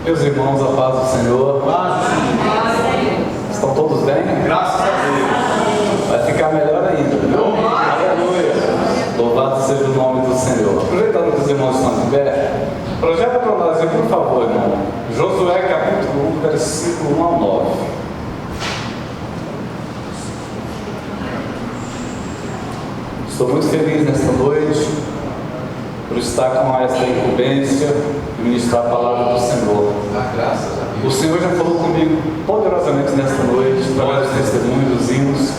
Meus irmãos, a paz do Senhor. Estão todos bem? Graças a Deus. Vai ficar melhor ainda, viu? Aleluia. Louvado seja o nome do Senhor. Aproveitando que os irmãos estão de pé, projeta para nós, por favor, irmão. Josué capítulo 1, versículo 1 ao 9. Estou muito feliz nesta noite por estar com esta incumbência de ministrar a palavra do Senhor. Graças a O Deus. Senhor já falou comigo poderosamente nesta noite, através dos testemunhos, dos hinos,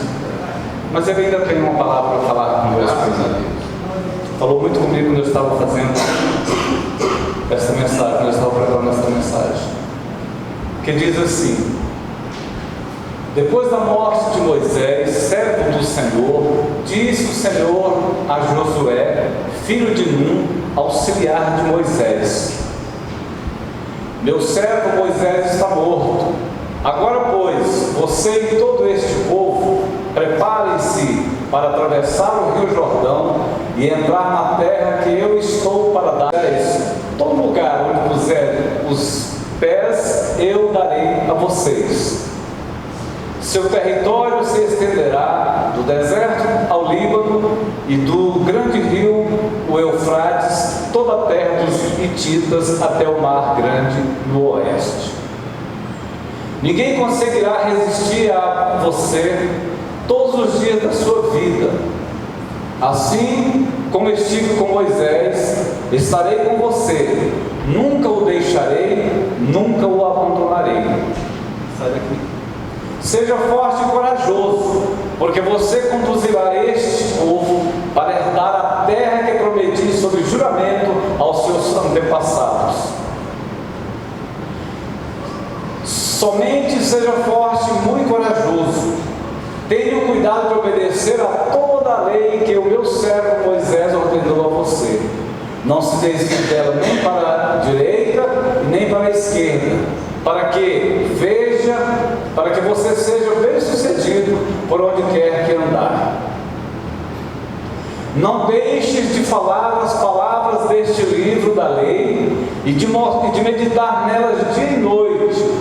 mas Ele ainda tem uma palavra para falar conosco. Graças a Deus. Falou muito comigo quando eu estava fazendo esta mensagem, quando eu estava preparando esta mensagem, que diz assim: depois da morte de Moisés, servo do Senhor, disse o Senhor a Josué, filho de Nun, auxiliar de Moisés: meu servo Moisés está morto. Agora, pois, você e todo este povo, preparem-se para atravessar o rio Jordão e entrar na terra que eu estou para dar. Todo lugar onde puser os pés, eu darei a vocês. Seu território se estenderá do deserto ao Líbano e do grande rio, o Eufrates, toda a terra dos Hititas até o mar grande no oeste. Ninguém conseguirá resistir a você todos os dias da sua vida. Assim como estive com Moisés, estarei com você. Nunca o deixarei, nunca o abandonarei. Sai daqui. Seja forte e corajoso, porque você conduzirá este povo para herdar a terra que prometi sob juramento aos seus antepassados. Somente seja forte e muito corajoso. Tenha cuidado de obedecer a toda a lei que o meu servo Moisés ordenou a você. Não se desvie dela nem para a direita e nem para a esquerda, para que você seja bem sucedido por onde quer que andar. Não deixes de falar as palavras deste livro da lei e de meditar nelas dia e noite,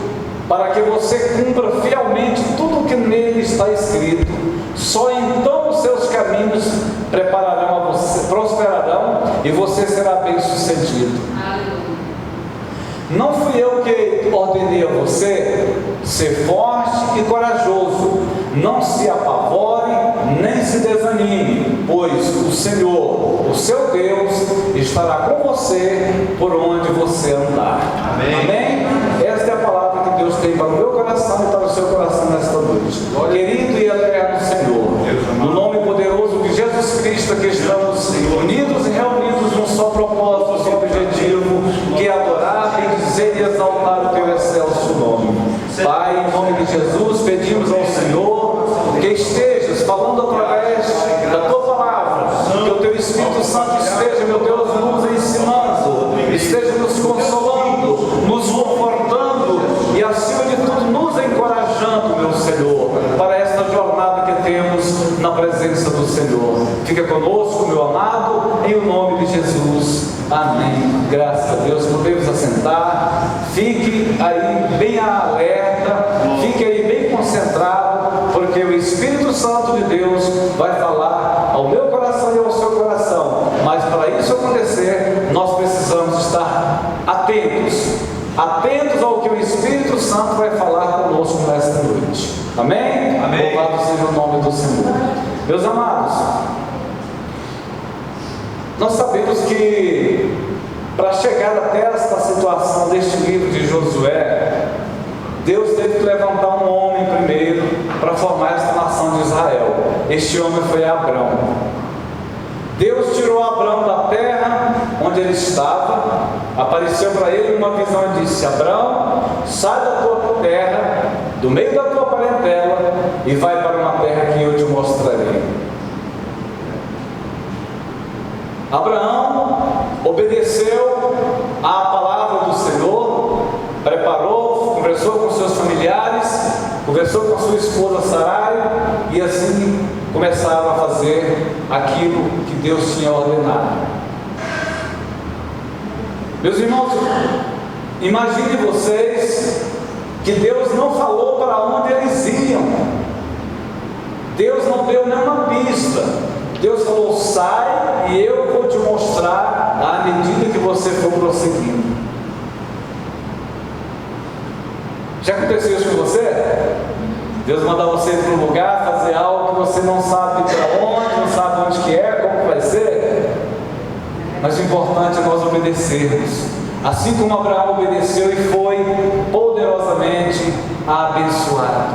para que você cumpra fielmente tudo o que nele está escrito. Só então os seus caminhos prosperarão e você será bem sucedido. Não fui eu que ordenei a você? Ser forte e corajoso. Não se apavore, nem se desanime, pois o Senhor, o seu Deus, estará com você por onde você andar. Amém. Amém? Esta é a palavra que Deus tem para o meu coração e para o seu coração nesta noite. Querido e eterno Senhor, no nome poderoso de Jesus Cristo, que estamos unidos e reunidos num só propósito, um objetivo, que é adorar, bendizer e exaltar o teu excelso nome. Pai, em nome de Jesus, pedimos ao Senhor que estejas falando através da tua palavra, que o teu Espírito Santo esteja, meu Deus, nos ensinando, esteja nos consolando, nos confortando e, acima de tudo, nos encorajando, meu Senhor, para esta jornada que temos na presença do Senhor. Fica conosco, meu amado, em o nome de Jesus. Amém. Graças a Deus. Podemos assentar. Fique aí bem alerta, fique aí bem concentrado, porque o Espírito Santo de Deus vai falar ao meu coração e ao seu coração. Mas para isso acontecer, nós precisamos estar atentos ao que o Espírito Santo vai falar conosco nesta noite. Amém? Amém. Louvado seja o nome do Senhor. Meus amados, nós sabemos que para chegar até esta situação deste livro de Josué, Deus teve que levantar um homem primeiro para formar esta nação de Israel. Este homem foi Abrão. Deus tirou Abrão da terra onde ele estava, apareceu para ele uma visão e disse: Abrão, sai da tua terra, do meio da tua parentela, e vai para uma terra que eu te mostrarei. Abraão obedeceu à palavra do Senhor, preparou, conversou com seus familiares, conversou com a sua esposa Sarai, e assim começaram a fazer aquilo que Deus tinha ordenado. Meus irmãos, Imagine vocês que Deus não falou para onde eles iam. Deus não deu nenhuma pista. Deus falou: sai e eu vou te mostrar à medida que você for prosseguindo. Já aconteceu isso com você? Deus manda você ir para um lugar, fazer algo que você não sabe para onde, não sabe onde que é, como vai ser. Mas o importante é nós obedecermos. Assim como Abraão obedeceu e foi poderosamente abençoado.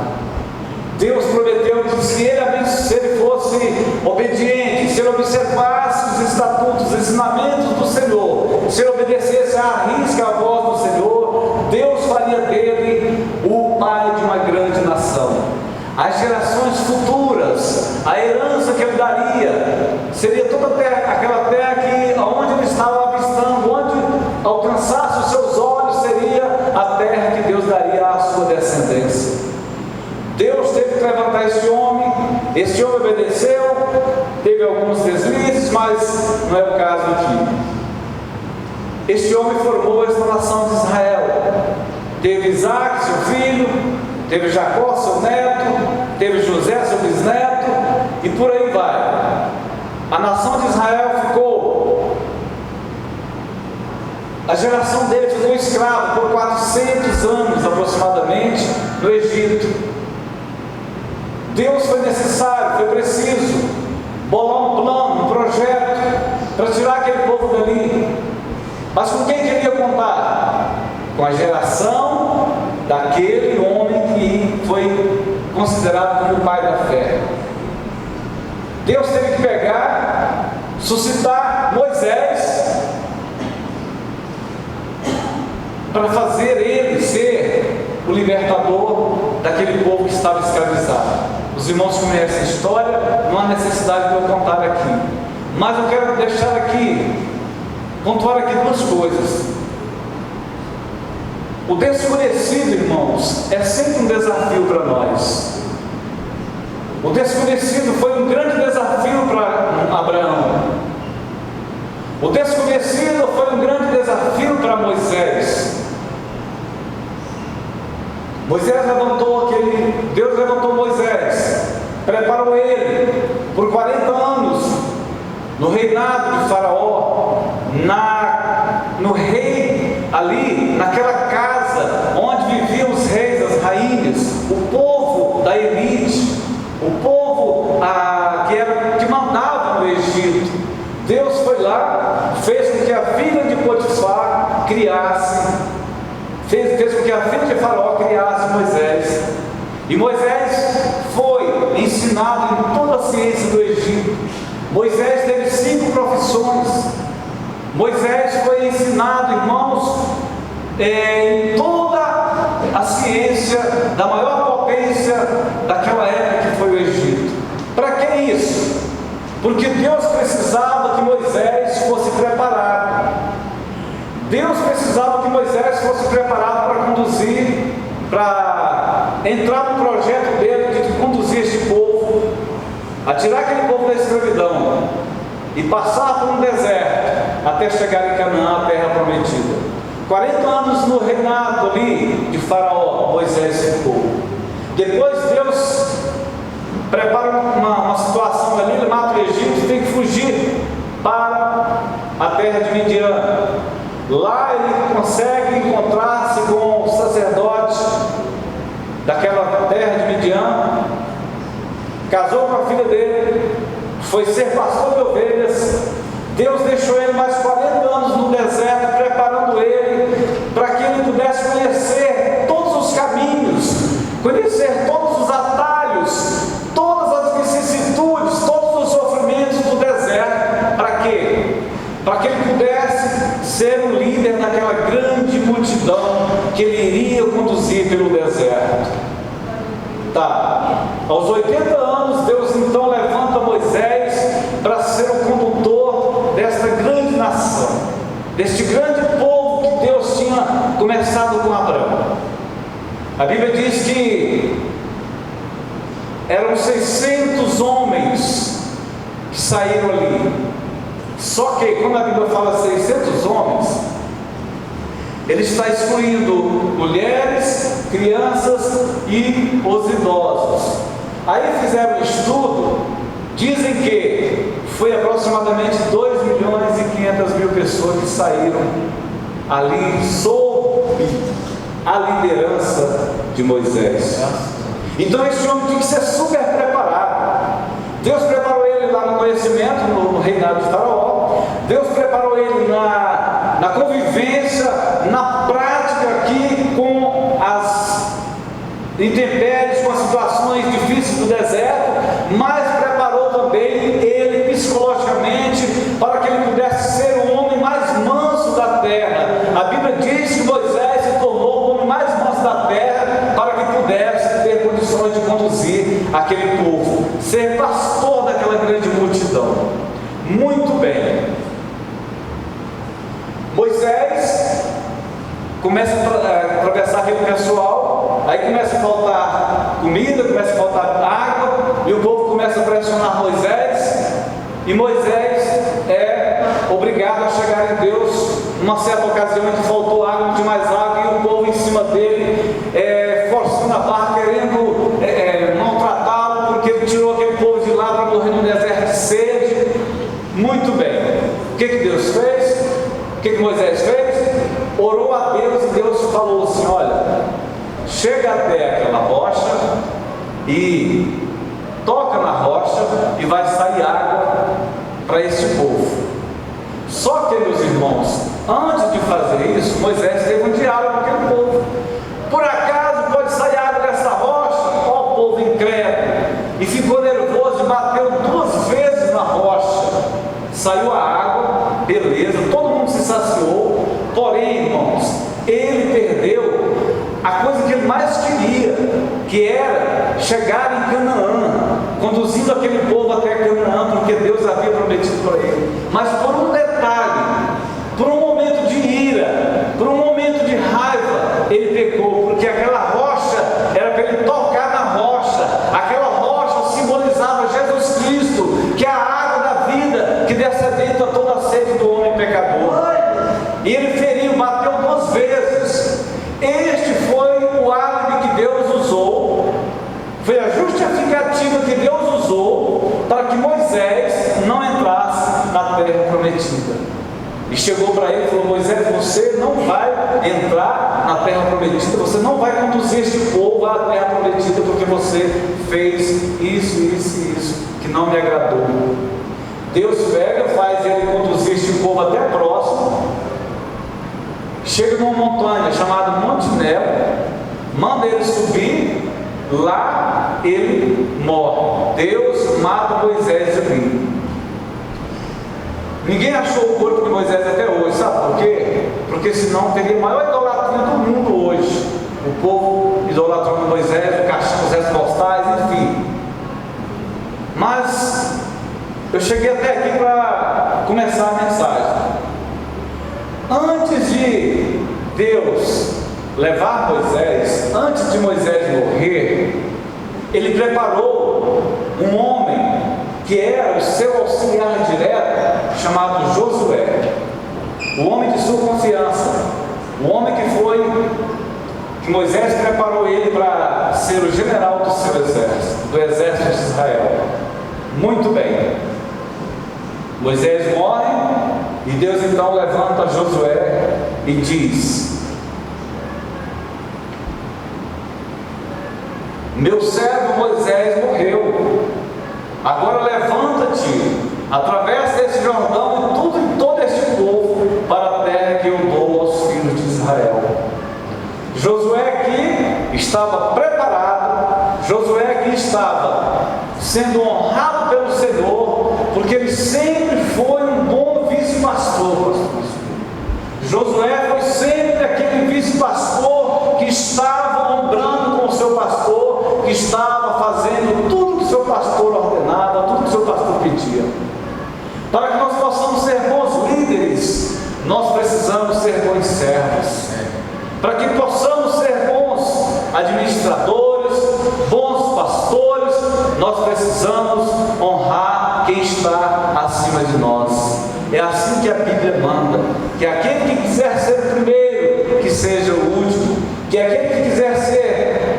Deus prometeu que se ele fosse obediente, se ele observasse os estatutos, os ensinamentos do Senhor, se ele obedecesse à risca a voz do Senhor, Deus faria dele o pai de uma grande nação. As gerações futuras, a herança que ele daria, seria toda aquela terra que, onde ele estava avistando, onde alcançasse os seus olhos, seria a terra que Deus daria à sua descendência. Deus teve que levantar esse homem obedeceu, teve alguns deslizes, mas não é o caso aqui. Este homem formou esta nação de Israel. Teve Isaac, seu filho, teve Jacó, seu neto, teve José, seu bisneto, e por aí vai. A nação de Israel a geração dele ficou escrava por 400 anos aproximadamente no Egito. Deus foi necessário, foi preciso bolar um plano, um projeto para tirar aquele povo dali. Mas com quem queria contar? Com a geração daquele homem que foi considerado como o pai da fé. Deus teve que pegar, suscitar Moisés para fazer ele ser o libertador daquele povo que estava escravizado. Os irmãos conhecem a história, não há necessidade de eu contar aqui. Mas eu quero deixar aqui, pontuar aqui duas coisas. O desconhecido, irmãos, é sempre um desafio para nós. O desconhecido foi um grande desafio para Abraão. O desconhecido foi um grande desafio para Moisés. Deus levantou Moisés, preparou ele por 40 anos no reinado de Faraó, no rei ali, naquela casa onde viviam os reis, as rainhas, o povo da elite, o povo que mandava no Egito. Deus foi lá, fez com que a filha de Potifar fez com que a filha de Faraó criasse Moisés. E Moisés foi ensinado em toda a ciência do Egito. Moisés teve 5 profissões. Moisés foi ensinado, irmãos, em toda a ciência da maior potência daquela época que foi o Egito. Para que isso? Porque Deus precisava que Moisés fosse preparado. Deus precisava que Moisés fosse preparado para conduzir, para entrar no projeto dele de conduzir este povo, a tirar aquele povo da escravidão e passar por um deserto até chegar em Canaã, a terra prometida. 40 anos no reinado ali de Faraó, Moisés ficou. Depois Deus prepara uma situação ali, ele mata o Egito, tem que fugir para a terra de Midian. Lá ele consegue encontrar-se com o sacerdote daquela terra de Midian, casou com a filha dele, foi ser pastor de ovelhas. Deus deixou ele mais 40 anos no deserto, preparando ele para que ele pudesse conhecer todos os caminhos, conhecer todos os atalhos, todas as vicissitudes, todos os sofrimentos do deserto. Para quê? Para que ele pudesse ser o líder daquela grande multidão que ele iria conduzir pelo deserto. Aos 80 anos, Deus então levanta Moisés para ser o condutor desta grande nação, deste grande povo que Deus tinha começado com Abraão. A Bíblia diz que eram 600 homens que saíram ali. Só que quando a Bíblia fala 600 homens, ele está excluindo mulheres, crianças e os idosos. Aí fizeram um estudo, dizem que foi aproximadamente 2.500.000 pessoas que saíram ali sob a liderança de Moisés. Então esse homem tinha que ser super preparado. Deus preparou ele lá no conhecimento, no reinado de Faraó. Deus preparou ele na convivência, na prática aqui com as intempéries, com as situações difíceis do deserto, mas preparou também ele psicologicamente para que ele pudesse ser o homem mais manso da terra. A Bíblia diz que Moisés se tornou o homem mais manso da terra para que pudesse ter condições de conduzir aquele povo, ser pastor daquela grande multidão. Muito bem. Moisés começa a atravessar aquele pessoal, aí começa a faltar comida, começa a faltar água, e o povo começa a pressionar Moisés, e Moisés é obrigado a chegar em Deus. Numa certa ocasião em que faltou água, de mais água, e o povo em cima dele, forçando a barra, querendo maltratá-lo, porque ele tirou aquele povo de lá para morrer no deserto de sede. Muito bem. O que Deus fez? O que Moisés fez? Orou a Deus, e Deus falou assim: olha, chega até aquela rocha e toca na rocha e vai sair água para este povo. Só que, meus irmãos, antes de fazer isso, Moisés teve um diálogo com aquele povo. Por acaso pode sair água dessa rocha? Ó, povo incrédulo! E ficou nervoso e bateu 2 vezes na rocha. Saiu a água, beleza, todo mundo se saciou. Porém, irmãos, ele perdeu a coisa que ele mais queria, que era chegar em Canaã, conduzindo aquele povo até Canaã, porque Deus havia prometido para ele. Mas por um detalhe, por um momento de ira, por um momento de raiva, ele pecou, porque aquela rocha era para ele tocar na rocha. Aquela rocha simbolizava Jesus Cristo, que é a água da vida, que descedenta toda a sede do homem pecador. E ele feriu, bateu 2 vezes. Este foi o álibi que Deus usou, foi a justificativa que Deus usou para que Moisés não entrasse na terra prometida. E chegou para ele e falou: Moisés, você não vai entrar na terra prometida, você não vai conduzir este povo à terra prometida, porque você fez isso, isso e isso, que não me agradou. Deus pega, faz ele conduzir este povo até próximo. Chega numa montanha chamada Monte Nebo, manda ele subir, lá ele morre. Deus mata Moisés ali. Ninguém achou o corpo de Moisés até hoje, sabe por quê? Porque senão teria a maior idolatria do mundo hoje. O povo idolatrando Moisés, o caixão, os restos postais, enfim. Mas eu cheguei até aqui para começar a mensagem. Antes de Deus levar Moisés, antes de Moisés morrer, ele preparou um homem que era o seu auxiliar direto, chamado Josué, o homem de sua confiança, o homem que Moisés preparou ele para ser o general do seu exército, do exército de Israel. Muito bem. Moisés morre, e Deus então levanta Josué e diz: meu servo Moisés morreu, agora levanta-te, atravessa esse Jordão e todo este povo para a terra que eu dou aos filhos de Israel. Josué aqui estava preparado, Josué aqui estava sendo honrado pelo Senhor, porque ele sempre foi um bom vice-pastor. Josué foi sempre aquele vice-pastor que estava honrando com o seu pastor, que estava fazendo tudo que o seu pastor ordenava, tudo que o seu pastor pedia. Para que nós possamos ser bons líderes, nós precisamos ser bons servos. Para que possamos ser bons administradores, bons pastores, nós precisamos honrar quem está acima de nós. É assim que a Bíblia manda, que aquele que quiser ser o primeiro, que aquele que quiser ser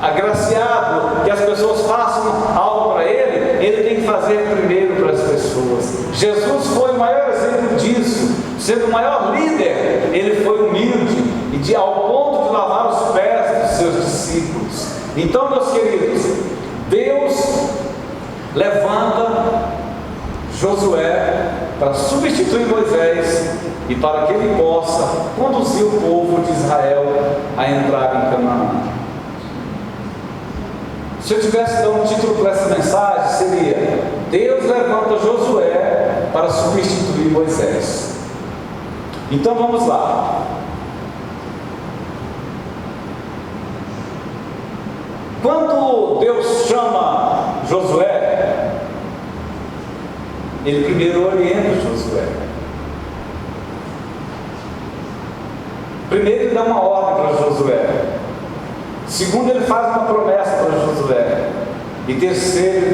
agraciado, que as pessoas façam algo para ele tem que fazer primeiro para as pessoas. Jesus foi o maior exemplo disso. Sendo o maior líder, ele foi humilde e ao ponto de lavar os pés dos seus discípulos. Então, meus queridos, Deus levanta Josué para substituir Moisés e para que ele possa conduzir o povo de Israel a entrar em Canaã. Se eu tivesse dado um título para essa mensagem, seria: Deus levanta Josué para substituir Moisés. Então vamos lá. Quando Deus chama Josué, ele primeiro orienta Josué. Primeiro ele dá uma ordem para Josué. Segundo, ele faz uma promessa para Josué. E terceiro,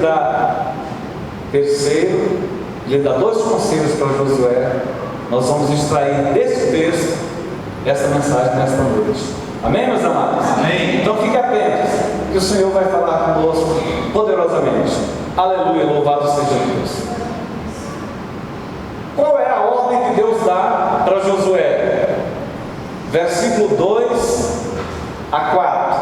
ele dá dois conselhos para Josué. Nós vamos extrair desse texto essa mensagem nesta noite. Amém, meus amados? Amém. Então fiquem atentos, que o Senhor vai falar conosco poderosamente. Aleluia, louvado seja Deus. Qual é a ordem que Deus dá para Josué? Versículo 2 a 4.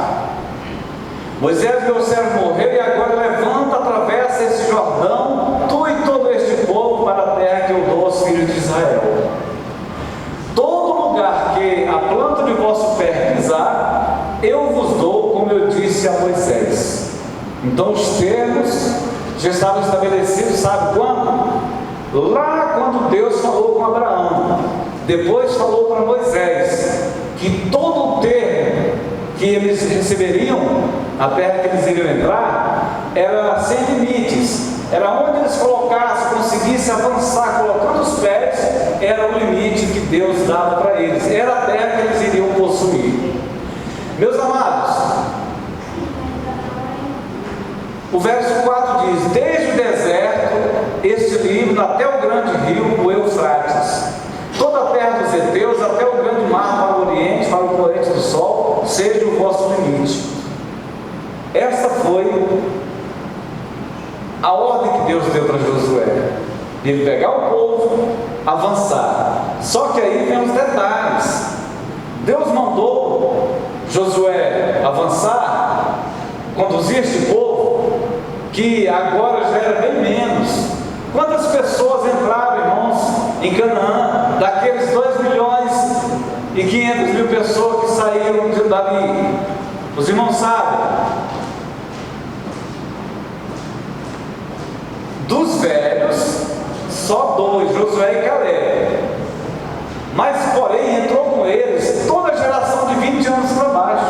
Moisés, meu servo, morreu, e agora levanta, atravessa esse Jordão, tu e todo este povo, para a terra que eu dou aos filhos de Israel. Todo lugar que a planta de vosso pé pisar, eu vos dou, como eu disse a Moisés. Então os termos já estavam estabelecidos, sabe quando? Lá quando Deus falou com Abraão. Depois falou para Moisés que todo o termo que eles receberiam, a terra que eles iriam entrar, era sem limites. Era onde eles colocassem, conseguissem avançar, colocando os pés, era o limite que Deus dava para eles. Era a terra que eles iriam possuir. Meus amados, o verso 4 diz: desde o deserto, este livro, até o grande rio, o Eufrates, toda a terra dos heteus, até o grande mar para o oriente, para o poente do sol, seja o vosso limite. Essa foi a ordem que Deus deu para Josué, de ele pegar o povo, avançar. Só que aí vem os detalhes. Deus mandou Josué avançar, conduzir este povo, que agora já era bem menos. Quantas pessoas entraram, irmãos, em Canaã, daqueles 2.500.000 pessoas que saíram de Davi? Os irmãos sabem. Dos velhos, só 2, Josué e Caleb. Mas, porém, entrou com eles toda a geração de 20 anos para baixo.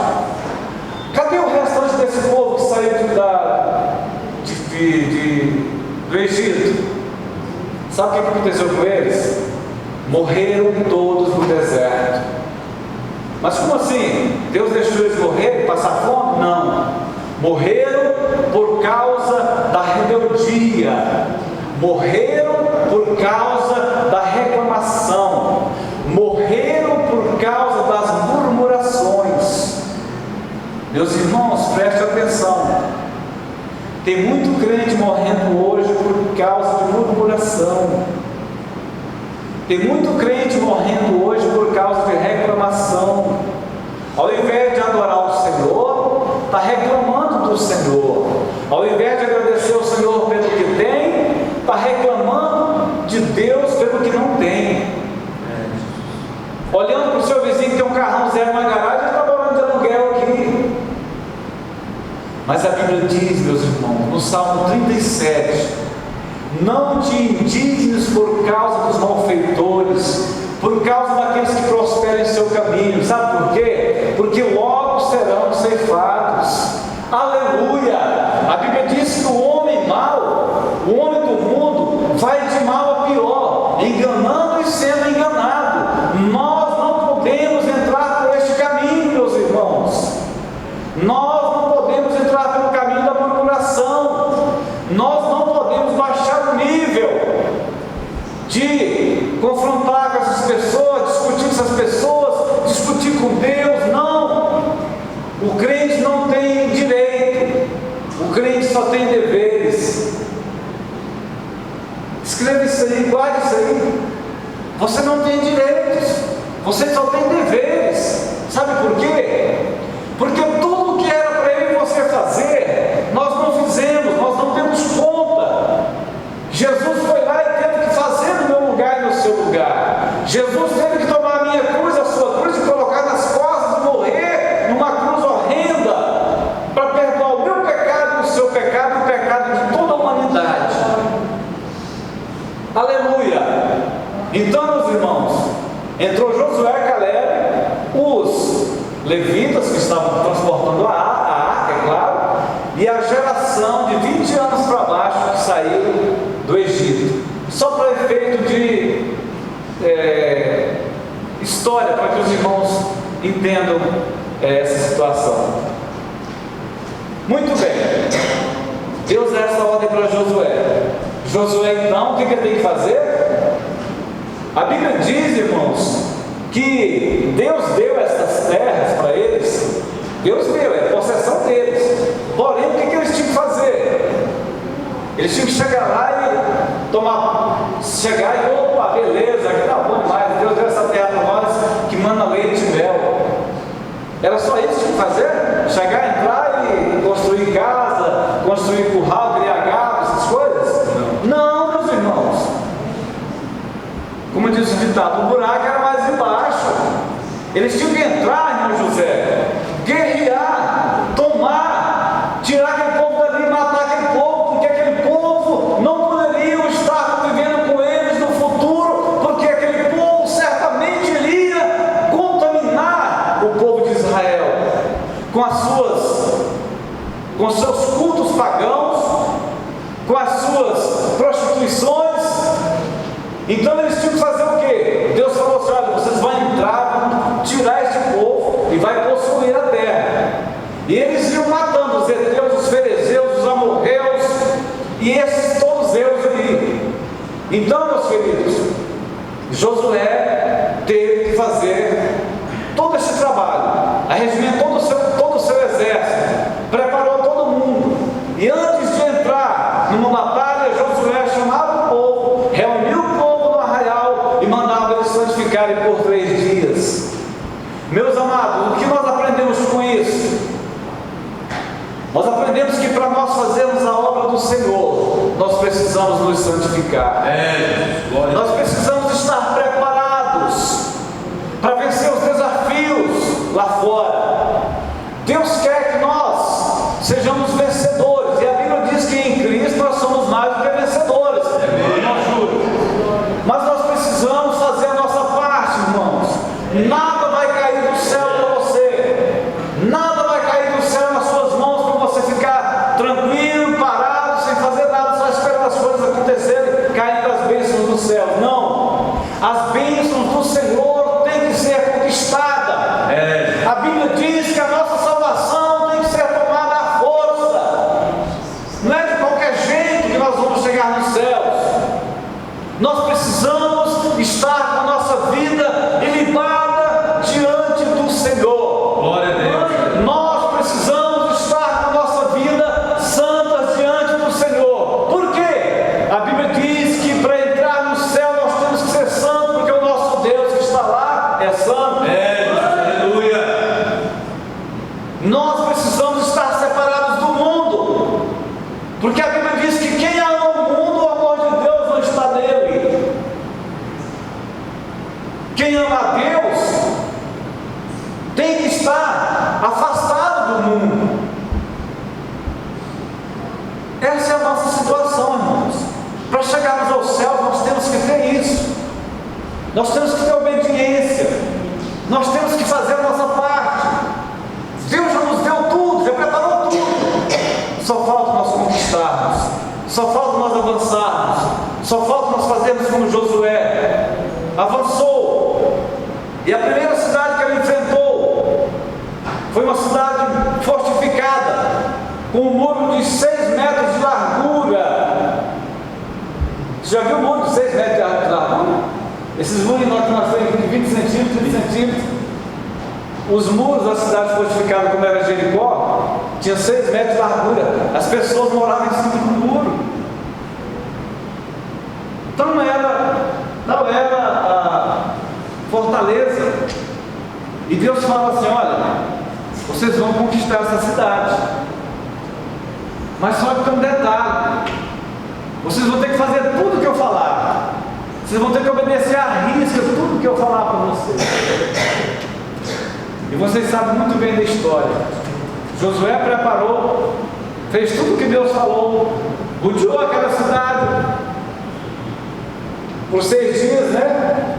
Cadê o restante desse povo que saiu do Egito? Sabe o que aconteceu com eles? Morreram todos no deserto. Mas como assim? Deus deixou eles morrerem, passar fome? Não. Morreram por causa da rebeldia. Morreram por causa da reclamação. Morreram por causa das murmurações. Meus irmãos, prestem atenção. Tem muito crente morrendo hoje por causa de murmuração. Tem muito crente morrendo hoje por causa de reclamação. Ao invés de adorar o Senhor, está reclamando do Senhor. Ao invés de agradecer ao Senhor pelo que tem, está reclamando de Deus pelo que não tem. Olhando para o seu vizinho que tem um carrão zero na garagem, ele está morando de aluguel aqui. Mas a Bíblia diz, meus irmãos, no Salmo 37, não te indignes por causa dos malfeitores, por causa daqueles que prosperam em seu caminho. Sabe por quê? Porque logo serão ceifados. Aleluia! A Bíblia diz que o homem mau, o homem do mundo, vai de mal a pior, enganando e sendo enganado. Nós não podemos entrar por este caminho, meus irmãos. Nós não podemos entrar pelo caminho da murmuração. Nós não podemos baixar o nível de confrontar com essas pessoas, Você não tem direitos, você só tem deveres. Sabe por quê? Porque tudo que era para eu e você fazer, nós não fizemos, nós não demos conta. Jesus foi lá e teve que fazer no meu lugar e no seu lugar. Jesus teve que tomar a minha cruz, a sua cruz, e colocar nas costas e morrer numa cruz horrenda, para perdoar o meu pecado, o seu pecado e o pecado de toda a humanidade. Aleluia! Então, meus irmãos, entrou Josué e Caleb, os levitas que estavam transportando a arca, é claro, e a geração de 20 anos para baixo que saiu do Egito. Só para efeito de história, para que os irmãos entendam essa situação. Muito bem, Deus dá essa ordem para Josué. Josué, então, o que ele tem que fazer? A Bíblia diz, irmãos, que Deus deu essas terras para eles. Deus deu, é possessão deles. Porém, o que eles tinham que fazer? Eles tinham que chegar lá e chegar e, opa, beleza, aqui tá bom demais, Deus deu essa terra para nós, que manda leite e mel. Era só isso que tinham que fazer? Chegar, entrar e construir casa, construir curral, criar gado, essas coisas? Não, meus irmãos. Como diz o ditado, o buraco era mais embaixo. Eles tinham que entrar, irmão José, guerrear, tomar, tirar aquele povo dali, matar aquele povo, porque aquele povo não poderia estar vivendo com eles no futuro, porque aquele povo certamente iria contaminar o povo de Israel com os seus cultos pagãos, com as suas prostituições. Então eles tinham que fazer o quê? Deus falou assim: olha, vocês vão entrar, vão tirar este povo e vai possuir a terra. E eles iam matando os heteus, os ferezeus, os amorreus e esses todos eles ali. Então, meus queridos, Josué teve que fazer todo esse trabalho, arregimentou todo o seu exército, preparou todo mundo, e antes de entrar numa batalha, Josué chamava o povo, reuniu o povo no arraial e mandava eles santificarem por 3 dias. Meus amados, o que nós aprendemos com isso? Nós aprendemos que para nós fazermos a obra do Senhor, nós precisamos nos santificar. Nós precisamos estar preparados para vencer os desafios lá fora. Deus quer que nós sejamos vencedores, e a Bíblia diz que em Cristo nós somos mais do que vencedores. Mas nós precisamos fazer a nossa parte, irmãos. Nada vai cair do céu para você, nada vai cair do céu nas suas mãos para você ficar tranquilo, parado, sem fazer nada, só esperando as coisas acontecerem, caindo as bênçãos do céu. Não, as bênçãos do Senhor têm que ser conquistadas. A Bíblia diz que a nossa salvação tem que ser tomada à força. Não é de qualquer jeito que nós vamos chegar nos céus. Nós precisamos estar com a nossa vida ilibada diante do Senhor. Glória a Deus. Nós precisamos estar com a nossa vida santas diante do Senhor. Por quê? A Bíblia diz que para entrar no céu nós temos que ser santos, porque o nosso Deus que está lá é santo. Aleluia. Nós precisamos estar separados do mundo, porque a Bíblia diz que quem ama o mundo, o amor de Deus não está nele. Quem ama a Deus tem que estar afastado do mundo. Essa é a nossa situação, irmãos. Para chegarmos ao céu, nós temos que ter isso. Nós temos que ter obediência. Nós temos que fazer a nossa parte. Deus já nos deu tudo, já preparou tudo. Só falta nós conquistarmos, só falta nós avançarmos, só falta nós fazermos como Josué avançou. E a primeira cidade que ele enfrentou foi uma cidade fortificada, com um muro de 6 metros de largura. Você já viu um muro de 6 metros de largura? Esses muros que nós temos de 20 centímetros, 30 centímetros. Os muros da cidade fortificada, como era Jericó, tinha 6 metros de largura. As pessoas moravam em cima do muro. Então não era fortaleza. E Deus fala assim: olha, vocês vão conquistar essa cidade, mas só que tem um detalhe: vocês vão ter que fazer tudo que eu falar, vocês vão ter que obedecer à risca tudo que eu falar para vocês. E vocês sabem muito bem da história. Josué preparou, fez tudo o que Deus falou, rodeou aquela cidade por 6 dias, né?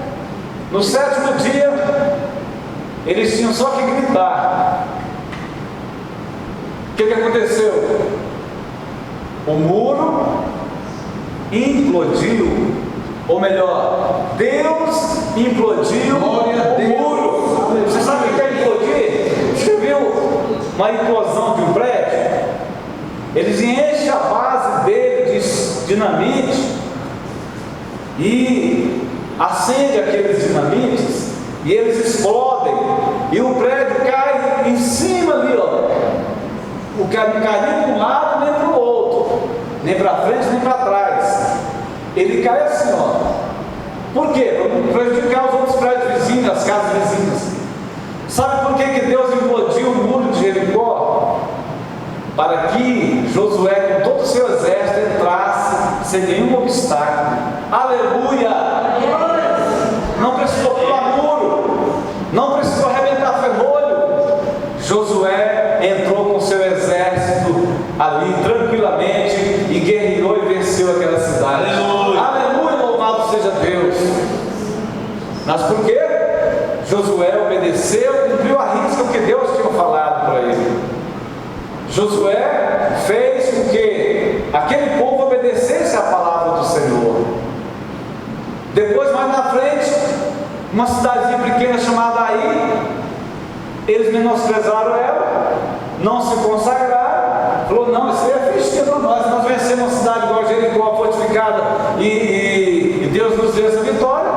No 7º dia, eles tinham só que gritar. O que aconteceu? O muro implodiu, ou melhor, Deus implodiu o muro. Você sabe o que é implodir? Você viu uma implosão de um prédio? Eles enchem a base dele de dinamite e acende aqueles dinamites e eles explodem e o prédio cai em cima ali, ó. O cara não cai nem para um lado nem para o outro, nem para frente nem para trás. Ele cai assim, ó. Por quê? Para prejudicar os outros prédios vizinhos, as casas vizinhas. Sabe por que Deus implodiu o muro de Jericó? Para que Josué com todo o seu exército entrasse sem nenhum obstáculo. Aleluia! Não precisou pular muro, não precisou arrebentar ferrolho. Josué entrou com seu exército ali tranquilamente e guerreou e venceu aquela cidade. Aleluia! Aleluia, louvado seja Deus. Mas por quê? Josué obedeceu, cumpriu a risca o que Deus tinha falado para ele. Josué fez com que aquele povo obedecesse a palavra do Senhor. Depois, mais na frente, uma cidadezinha pequena chamada Ai, eles menosprezaram ela, não se consagraram, falou: não, isso aí é festinha para nós vencemos uma cidade igual a Jericó, fortificada, e Deus nos deu essa vitória,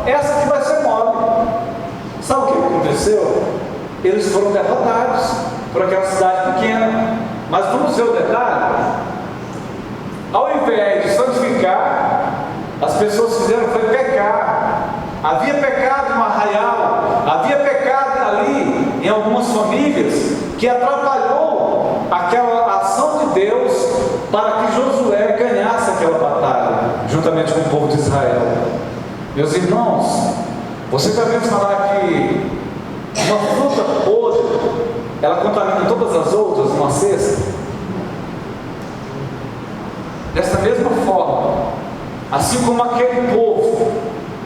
essa aqui vai ser mole. Sabe o que aconteceu? Eles foram derrotados por aquela cidade pequena. Mas vamos ver o detalhe. Ao invés de santificar, as pessoas fizeram foi pecar. Havia pecado no arraial, havia pecado ali em algumas famílias, que atrapalhou aquela ação de Deus para que Josué ganhasse aquela batalha, juntamente com o povo de Israel. Meus irmãos, você já ouviu falar que uma fruta podre, ela contamina todas as outras numa cesta? Dessa mesma forma, assim como aquele povo,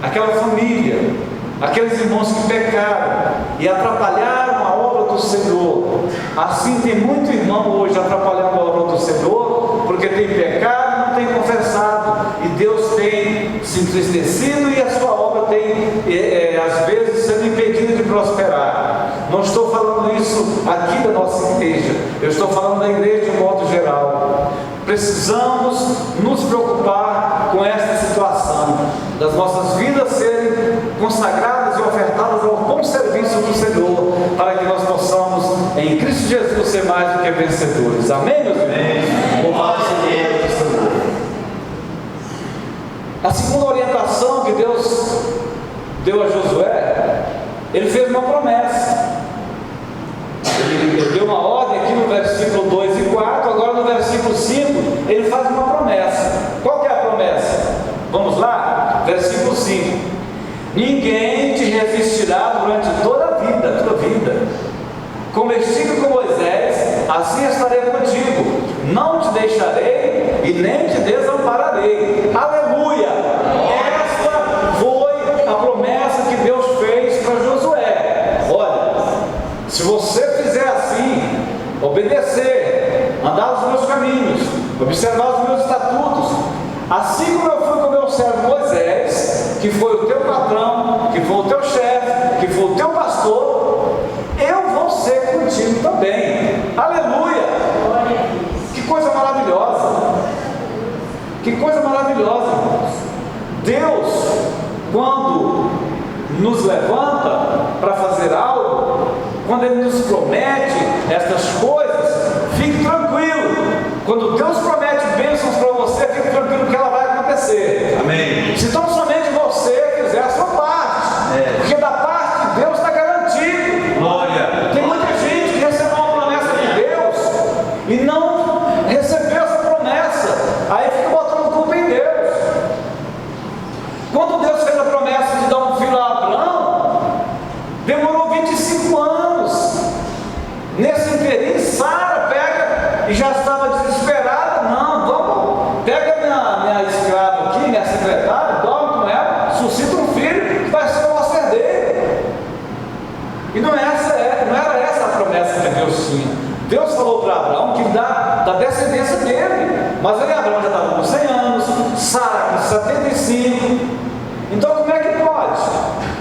aquela família, aqueles irmãos que pecaram e atrapalharam a obra do Senhor, assim tem muito irmão hoje atrapalhando a obra do Senhor, porque tem pecado e não tem confessado, e Deus tem se entristecido e a sua obra tem, às vezes, sendo impedida de prosperar. Não estou falando isso aqui da nossa igreja, eu estou falando da igreja de modo geral. Precisamos nos preocupar com esta situação, das nossas vidas serem consagradas e ofertadas ao bom serviço do Senhor, para que nós possamos, em Cristo Jesus, ser mais do que vencedores. Amém, meus irmãos? Louvado seja o Senhor. A segunda orientação que Deus deu a Josué, ele fez uma promessa. Ele deu uma ordem aqui no versículo 2 e 4, agora no versículo 5, ele faz uma promessa. Qual que é a promessa? Vamos lá? Versículo 5: ninguém te resistirá durante toda a vida, tua vida. Como estive com Moisés, assim estarei contigo. Não te deixarei e nem te desampararei. Aleluia! Esta foi a promessa que Deus fez para Josué. Olha, se você fizer assim, obedecer, andar nos meus caminhos, observar os meus estatutos, assim como eu fui com o meu servo Moisés, que foi o teu patrão, que foi o teu chefe, que foi o teu pastor, eu vou ser contigo também. Aleluia! Que coisa maravilhosa! Que coisa maravilhosa, irmãos! Deus, quando nos levanta para fazer algo, quando Ele nos promete estas coisas, fique tranquilo. Quando Deus promete bênçãos para você, fique tranquilo que ela vai acontecer. Amém. Se tão somente você fizer a sua parte, porque da não era essa a promessa que Deus tinha. Deus falou para Abraão que da descendência dele, mas aí Abraão já estava com 100 anos, Sara com 75, então como é que pode?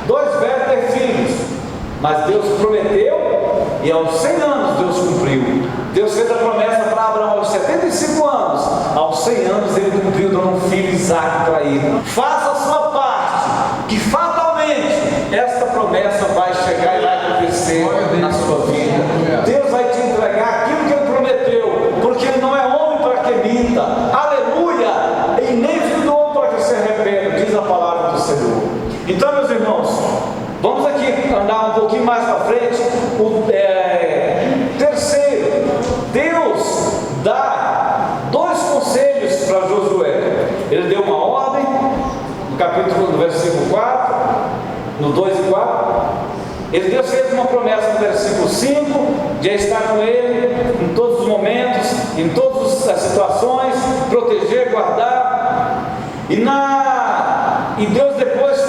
Dois velhos ter filhos, mas Deus prometeu e aos 100 anos Deus cumpriu. Deus fez a promessa para Abraão aos 75 anos, aos 100 anos ele cumpriu, dando um filho Isaque para ele. Faça a sua parte, que fatalmente esta promessa vai chegar e vai acontecer na sua vida. Deus vai te entregar aquilo que ele prometeu, porque ele não é homem para que minta, aleluia, e nem filho do homem para que se arrependa, diz a palavra do Senhor. Então, meus irmãos, vamos aqui andar um pouquinho mais para frente. Terceiro, Deus dá dois conselhos para Josué. Ele deu uma ordem, no versículo 4, no 2 e 4. Deus fez uma promessa no versículo 5, de estar com ele em todos os momentos, em todas as situações, proteger, guardar. E Deus depois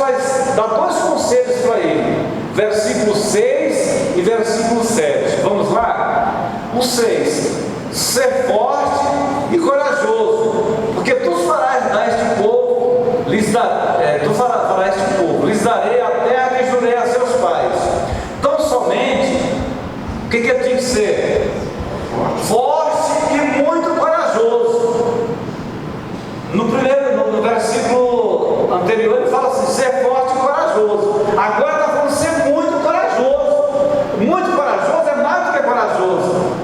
dá dois conselhos para ele, versículo 6 e versículo 7. Vamos lá? O 6: ser forte e corajoso, porque tu farás dar este povo, lhes darei a terra que jurei a seus pais. Então somente, o que ele tinha que ser? Forte e muito corajoso. No versículo anterior ele fala assim, ser forte e corajoso. Agora está falando ser muito corajoso. Muito corajoso é mais do que corajoso.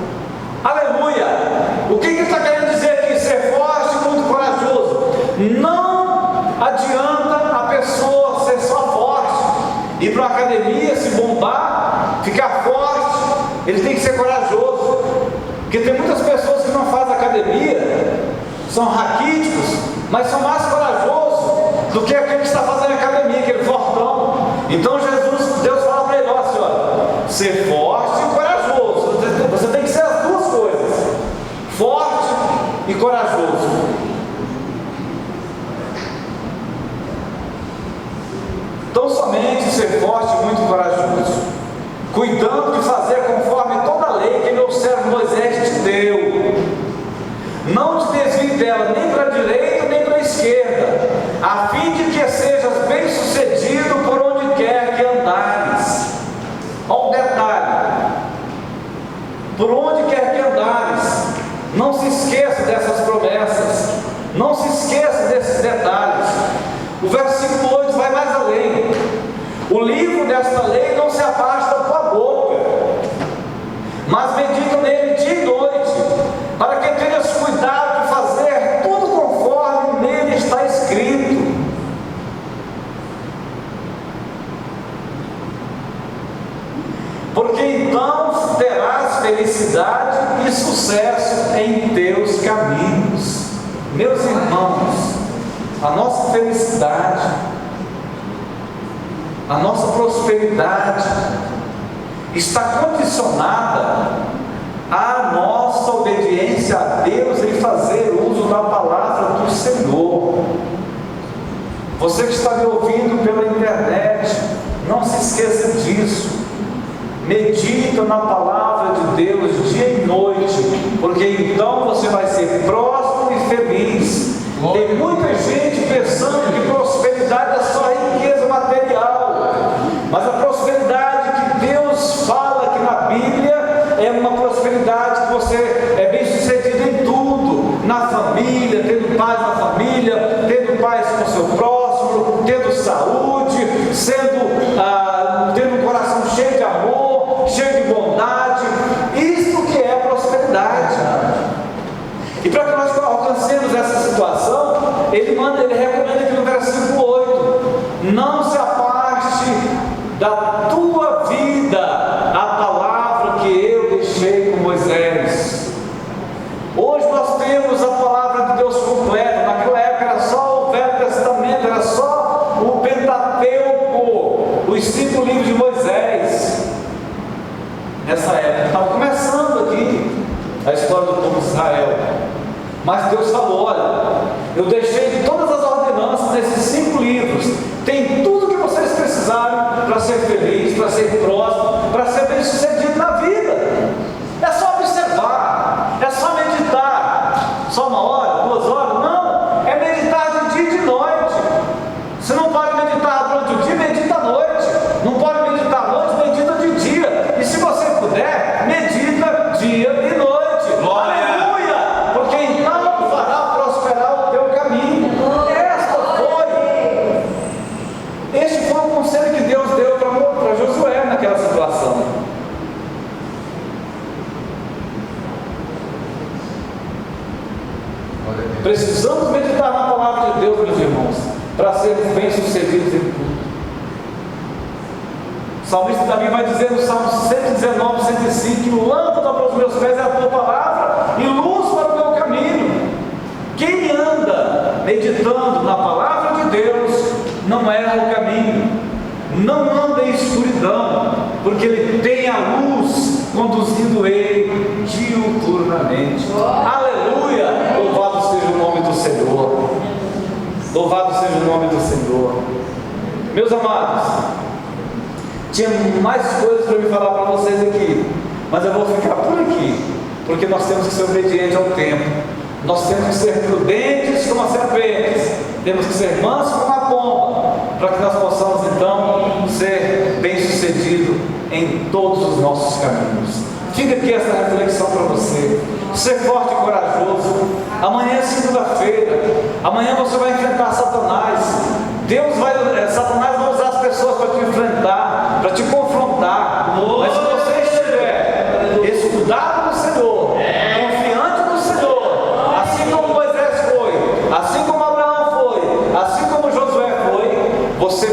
Aleluia! O que ele está querendo dizer aqui? Ser forte e muito corajoso. Não adianta a pessoa ser só forte, ir para uma academia, se bombar, ficar forte. Ele tem que ser corajoso, porque tem muitas pessoas que não fazem academia, são raquíticos, mas são mais corajosos do que aquele que está fazendo academia, aquele fortão. Então Deus fala para ele, olha, ser forte e corajoso. Você tem que ser as duas coisas, forte e corajoso. Então somente ser forte e muito corajoso, cuidando de fazer conforme toda a lei que meu servo Moisés te deu. Não te desvie dela nem para a direita nem para a esquerda, a fim de que sejas bem sucedido por onde quer que andares. Olha um detalhe: por onde quer que andares. Não se esqueça dessas promessas, não se esqueça desses detalhes. O versículo 8 vai mais além: o livro desta lei não se afasta da tua boca, mas medita nele dia e noite, para que tenhas cuidado de fazer tudo conforme nele está escrito. Porque então terás felicidade e sucesso em teus caminhos. Meus irmãos, a nossa felicidade, a nossa prosperidade está condicionada à nossa obediência a Deus e fazer uso da palavra do Senhor. Você que está me ouvindo pela internet, não se esqueça disso. Medita na palavra de Deus dia e noite, porque então você vai ser próspero e feliz. Tem muita gente pensando que prosperidade é só riqueza material, mas a prosperidade que Deus fala aqui na Bíblia é uma prosperidade que você é bem sucedido em tudo, na família, tendo paz na família, tendo paz com o seu próximo, tendo saúde, tendo um coração cheio de amor, cheio de bondade. Isso que é prosperidade. E para que nós alcancemos essa situação, ele recomenda aqui no versículo 8: não se aparte da tua vida a palavra que eu deixei com Moisés. Hoje nós temos a palavra de Deus completa. Naquela época era só o Velho Testamento, era só o Pentateuco, os 5 livros de Moisés. Nessa época estava começando aqui a história do povo de Israel, mas Deus falou: olha, eu deixei de todas as ordenanças nesses 5 livros, tem tudo que vocês precisam precisarem para ser feliz, para ser próspero, para ser bem-sucedido na vida. É só observar, é só meditar. Só 1 hora, 2 horas? Não, é meditar de dia e de noite. Se não pode meditar durante o dia, medita à noite. Não pode meditar à noite, medita de dia. E se você puder, medita dia e noite. Glória! Aleluia! Porque então fará prosperar o teu caminho. Este foi o conselho que Deus deu para Josué naquela situação. Precisamos meditar na palavra de Deus, meus irmãos, para sermos bem-sucedidos em tudo. O salmista Davi vai dizer no Salmo 119, 105, que lâmpada para os meus pés é a tua palavra e luz para o meu caminho. Quem anda meditando na palavra de Deus não erra o caminho, não anda em escuridão, porque ele tem a luz conduzindo ele diuturnamente. Aleluia! Louvado seja o nome do Senhor. Louvado seja o nome do Senhor. Meus amados, tinha mais coisas para me falar para vocês aqui, mas eu vou ficar por aqui, porque nós temos que ser obedientes ao tempo. Nós temos que ser prudentes como as serpentes, temos que ser mansos como a pomba, para que nós possamos então ser bem-sucedidos em todos os nossos caminhos. Fica aqui essa reflexão para você. Ser forte e corajoso. Amanhã é segunda-feira. Amanhã você vai enfrentar Satanás. Satanás vai usar as pessoas para te enfrentar, para te confrontar. Mas se você estiver estudado no Senhor, confiante no Senhor, assim como Moisés foi, assim como Abraão foi, assim como Josué foi, você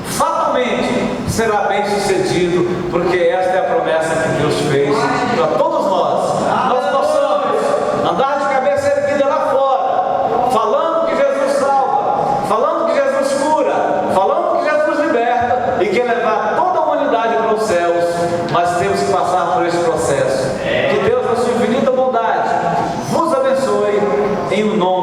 fatalmente será bem sucedido, porque esta é a promessa que Deus fez para todos nós. Nós possamos andar de cabeça erguida lá fora, falando que Jesus salva, falando que Jesus cura, falando que Jesus liberta e quer levar toda a humanidade para os céus, mas temos que passar por esse processo. Que Deus, na sua infinita bondade, vos abençoe em o nome